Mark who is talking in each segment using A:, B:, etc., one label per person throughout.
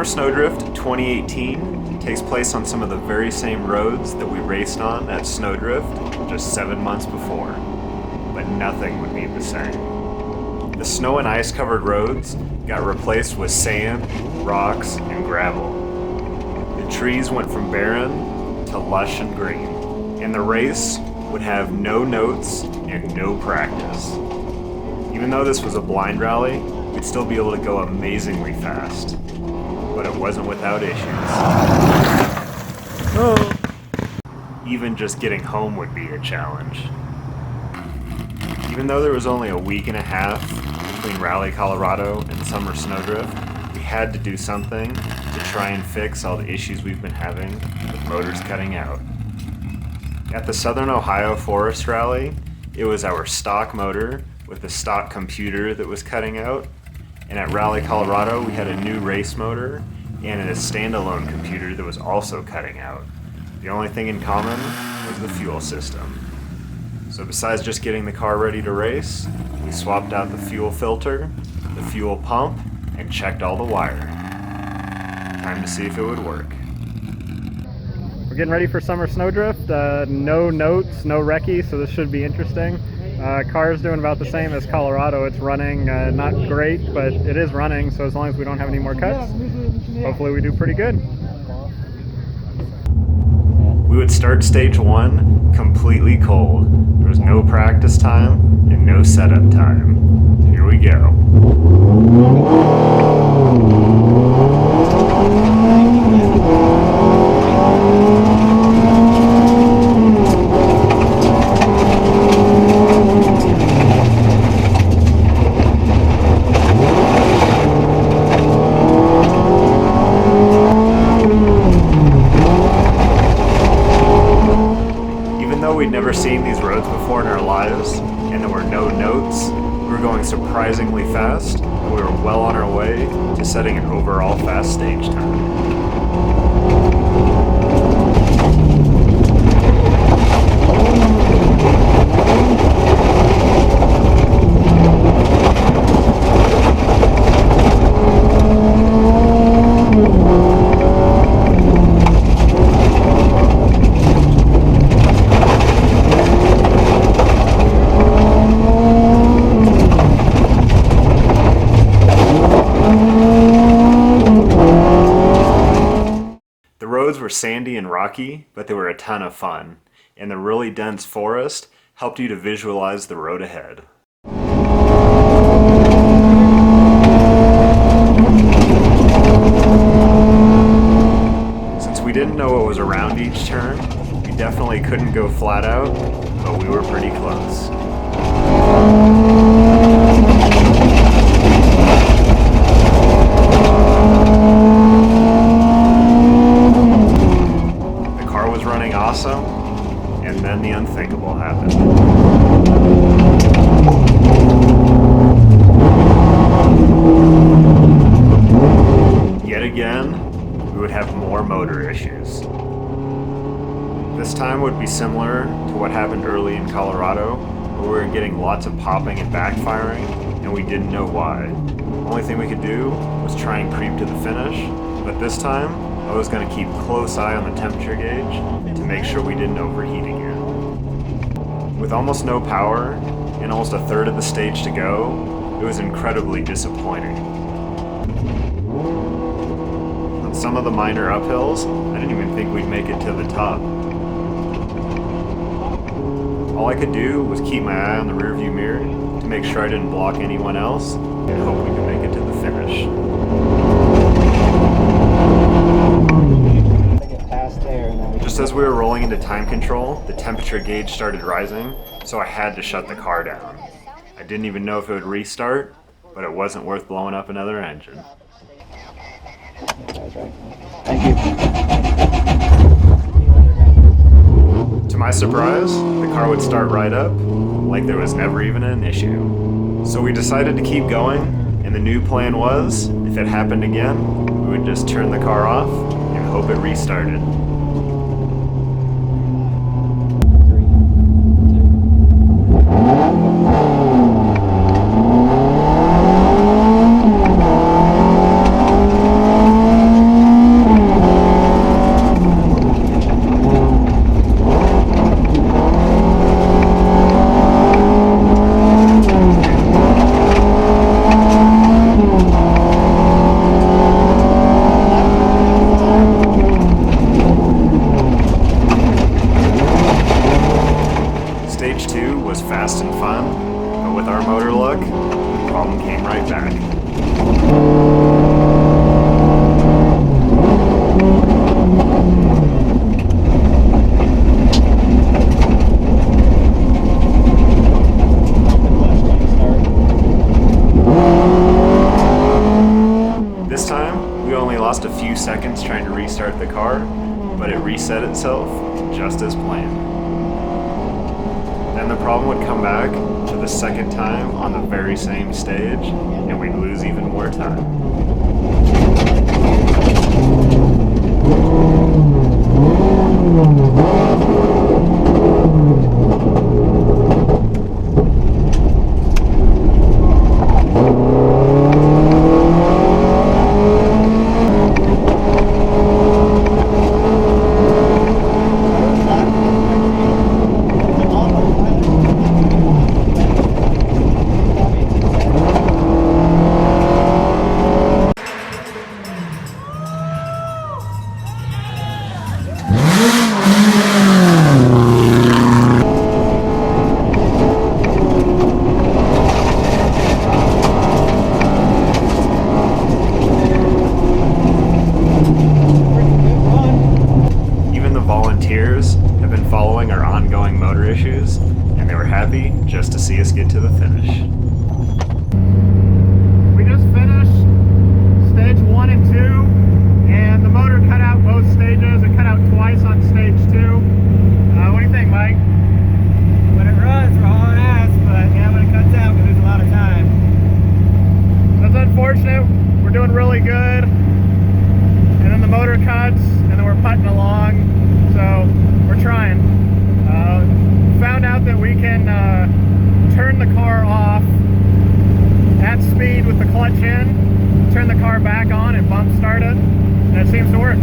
A: Snowdrift 2018 takes place on some of the very same roads that we raced on at Snowdrift just 7 months before, but nothing would be the same. The snow and ice covered roads got replaced with sand, rocks, and gravel. The trees went from barren to lush and green, and the race would have no notes and no practice. Even though this was a blind rally, we'd still be able to go amazingly fast, but it wasn't without issues. Even just getting home would be a challenge. Even though there was only a week and a half between Rally Colorado and Summer Snowdrift, we had to do something to try and fix all the issues we've been having with motors cutting out. At the Southern Ohio Forest Rally, it was our stock motor with the stock computer that was cutting out, and at Rally Colorado we had a new race motor and a standalone computer that was also cutting out. The only thing in common was the fuel system. So besides just getting the car ready to race, we swapped out the fuel filter, the fuel pump, and checked all the wiring. Time to see if it would work.
B: We're getting ready for Summer Snowdrift. No notes, no recce, so this should be interesting. Car's doing about the same as Colorado. It's running not great, but it is running, so as long as we don't have any more cuts, hopefully we do pretty good.
A: We would start stage 1 completely cold. There was no practice time and no setup time. Here we go. We'd never seen these roads before in our lives, and there were no notes. We were going surprisingly fast, and we were well on our way to setting an overall fast stage time. The roads were sandy and rocky, but they were a ton of fun, and the really dense forest helped you to visualize the road ahead. Since we didn't know what was around each turn, we definitely couldn't go flat out, but we were pretty close. Awesome, and then the unthinkable happened. Yet again, we would have more motor issues. This time would be similar to what happened early in Colorado, where we were getting lots of popping and backfiring, and we didn't know why. The only thing we could do was try and creep to the finish, but this time, I was going to keep close eye on the temperature gauge to make sure we didn't overheat again. With almost no power and almost a third of the stage to go, it was incredibly disappointing. On some of the minor uphills, I didn't even think we'd make it to the top. All I could do was keep my eye on the rearview mirror to make sure I didn't block anyone else and hope we could make it to the finish. Just as we were rolling into time control, the temperature gauge started rising, so I had to shut the car down. I didn't even know if it would restart, but it wasn't worth blowing up another engine.
C: Thank you.
A: To my surprise, the car would start right up, like there was never even an issue. So we decided to keep going, and the new plan was, if it happened again, we would just turn the car off and hope it restarted. Stage 2 was fast and fun, but with our motor luck, the problem came right back. This time, we only lost a few seconds trying to restart the car, but it reset itself just as planned. Then the problem would come back for the second time on the very same stage, and we'd lose even more time. Volunteers have been following our ongoing motor issues, and they were happy just to see us get to the finish.
B: We just finished stage 1 and 2, and the motor cut out both stages. It cut out twice on stage 2. What do you think, Mike?
C: When it runs, we're hauling ass, but yeah, when it cuts out, we lose a lot of time.
B: That's unfortunate. We're doing really good, and then the motor cuts, and then we're putting along. So we're trying. Found out that we can turn the car off at speed with the clutch in, turn the car back on and bump start it, and it seems to work.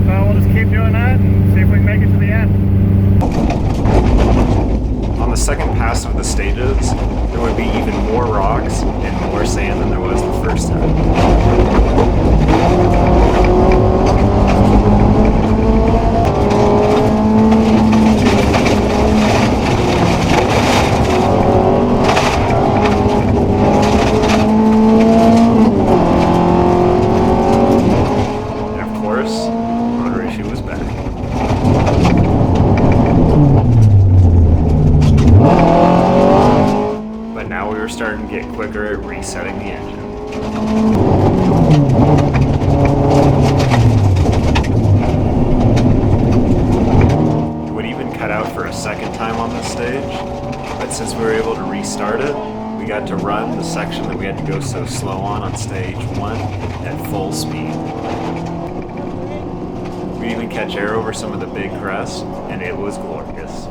B: So we'll just keep doing that and see if we can make it to the end.
A: On the second pass of the stages, there would be even more rocks and more sand than there was the first time. Starting to get quicker at resetting the engine. It would even cut out for a second time on this stage, but since we were able to restart it, we got to run the section that we had to go so slow on stage 1 at full speed. We'd even catch air over some of the big crests, and it was glorious.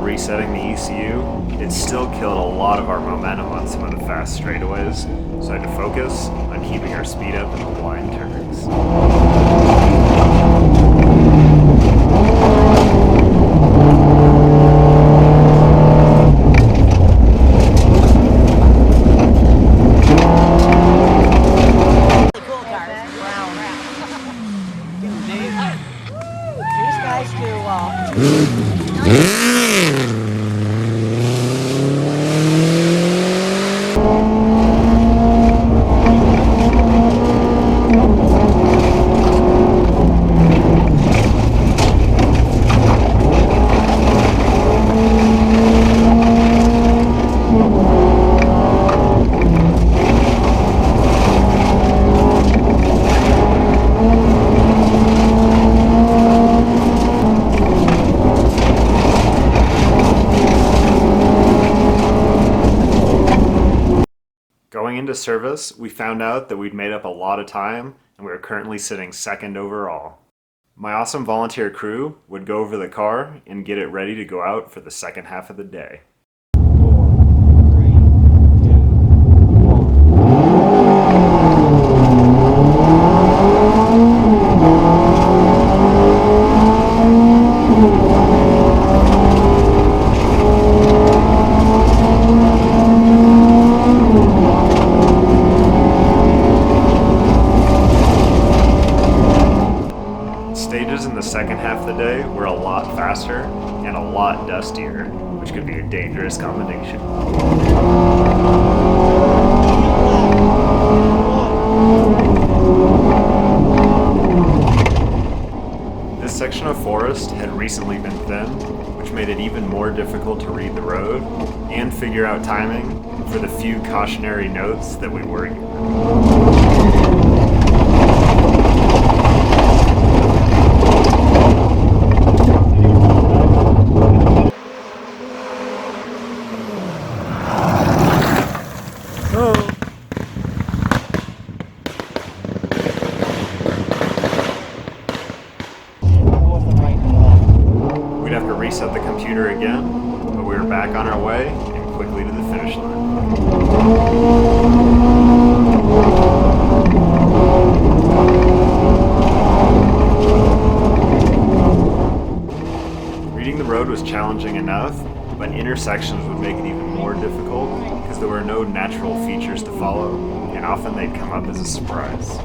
A: Resetting the ECU, it still killed a lot of our momentum on some of the fast straightaways, so I had to focus on keeping our speed up in the blind turns.
C: These guys do
A: into service, we found out that we'd made up a lot of time and we were currently sitting second overall. My awesome volunteer crew would go over the car and get it ready to go out for the second half of the day. Stages in the second half of the day were a lot faster and a lot dustier, which could be a dangerous combination. This section of forest had recently been thinned, which made it even more difficult to read the road and figure out timing for the few cautionary notes that we were given. We'd have to reset the computer again, but we were back on our way and quickly to the finish line. Reading the road was challenging enough, but intersections would make it even more difficult because there were no natural features to follow, and often they'd come up as a surprise.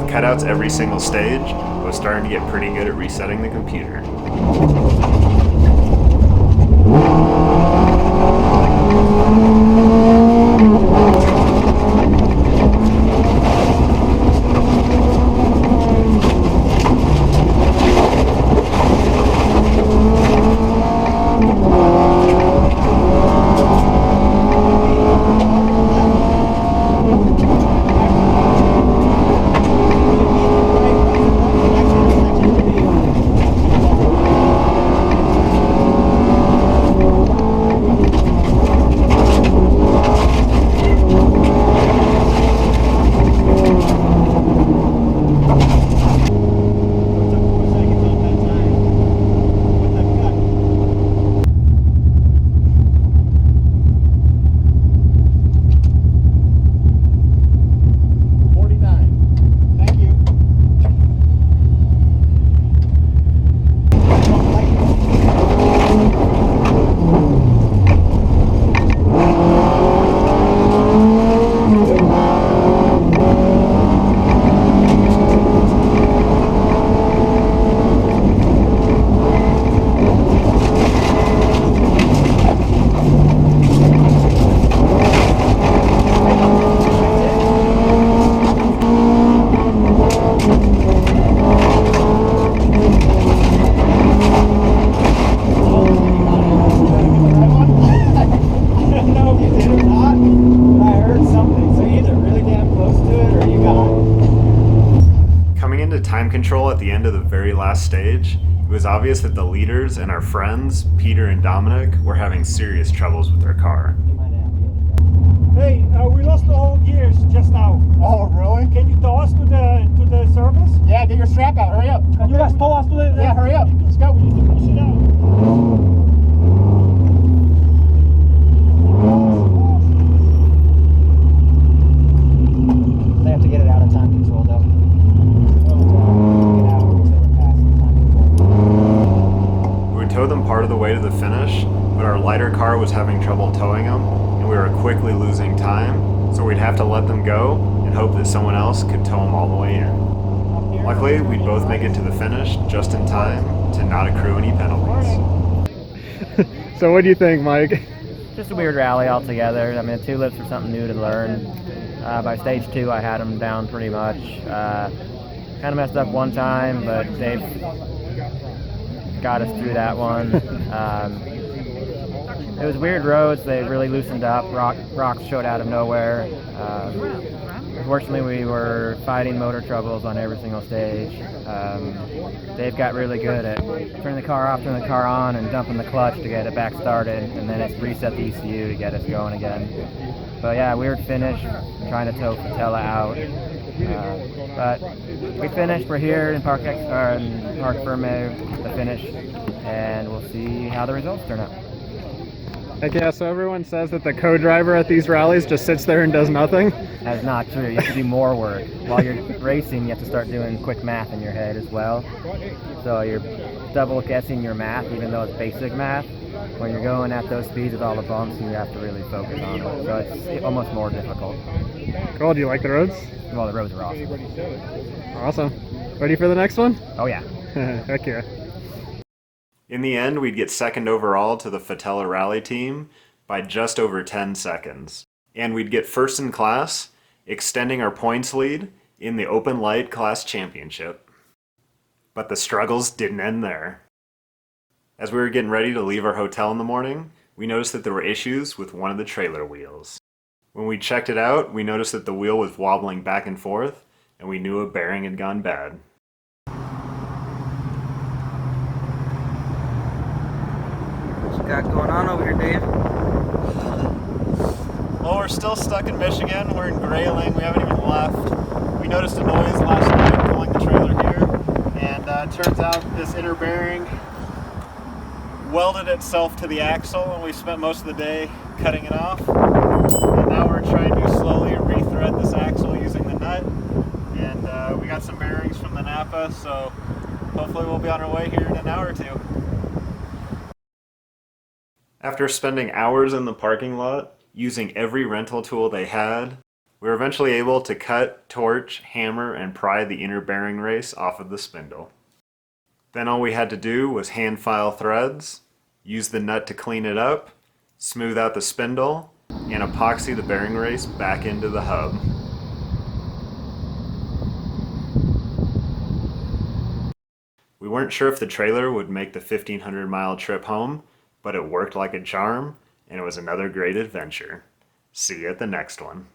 A: Cutouts every single stage, I was starting to get pretty good at resetting the computer. Time control at the end of the very last stage, it was obvious that the leaders and our friends, Peter and Dominic, were having serious troubles with their car.
C: Hey, we lost all gears just now.
D: Oh, really?
C: Can you tow us to the surface?
D: Yeah, get your strap out. Hurry up.
C: Can you guys tow us to the...
D: Yeah, hurry up. Let's go.
C: We need to push it out.
D: They have to get it out of time control, though.
A: We would tow them part of the way to the finish, but our lighter car was having trouble towing them, and we were quickly losing time, so we'd have to let them go and hope that someone else could tow them all the way in. Luckily, we'd both make it to the finish just in time to not accrue any penalties.
B: So what do you think, Mike?
E: just a weird rally altogether. I mean, the tulips were something new to learn. By stage 2, I had them down pretty much. Kind of messed up one time, but they've got us through that one. It was weird roads. They really loosened up. Rocks showed out of nowhere. Unfortunately, we were fighting motor troubles on every single stage. They've got really good at turning the car off, turning the car on, and dumping the clutch to get it back started, and then it's reset the ECU to get us going again. But yeah, weird finish, trying to tow Patella out. But we finished. We're here in Parc Ferme, the finish, and we'll see how the results turn out.
B: Heck yeah, so everyone says that the co-driver at these rallies just sits there and does nothing.
E: That's not true. You have to do more work. While you're racing, you have to start doing quick math in your head as well. So you're double guessing your math, even though it's basic math. When you're going at those speeds with all the bumps, you have to really focus on it. So it's almost more difficult.
B: Cool, do you like the roads?
E: Well, the roads are awesome.
B: Awesome. Ready for the next one?
E: Oh yeah.
B: Heck yeah.
A: In the end, we'd get second overall to the Fatella Rally team by just over 10 seconds. And we'd get first in class, extending our points lead in the Open Light Class Championship. But the struggles didn't end there. As we were getting ready to leave our hotel in the morning, we noticed that there were issues with one of the trailer wheels. When we checked it out, we noticed that the wheel was wobbling back and forth, and we knew a bearing had gone bad.
C: What you got going on over here, Dave?
A: Well, we're still stuck in Michigan. We're in Grayling. We haven't even left. We noticed a noise last night pulling the trailer here, and it turns out this inner bearing welded itself to the axle, and we spent most of the day cutting it off. And now we're trying to slowly rethread this axle using the nut, and we got some bearings from the Napa, so hopefully we'll be on our way here in an hour or two. After spending hours in the parking lot, using every rental tool they had, we were eventually able to cut, torch, hammer, and pry the inner bearing race off of the spindle. Then all we had to do was hand file threads, use the nut to clean it up, smooth out the spindle, and epoxy the bearing race back into the hub. We weren't sure if the trailer would make the 1,500-mile trip home, but it worked like a charm, and it was another great adventure. See you at the next one.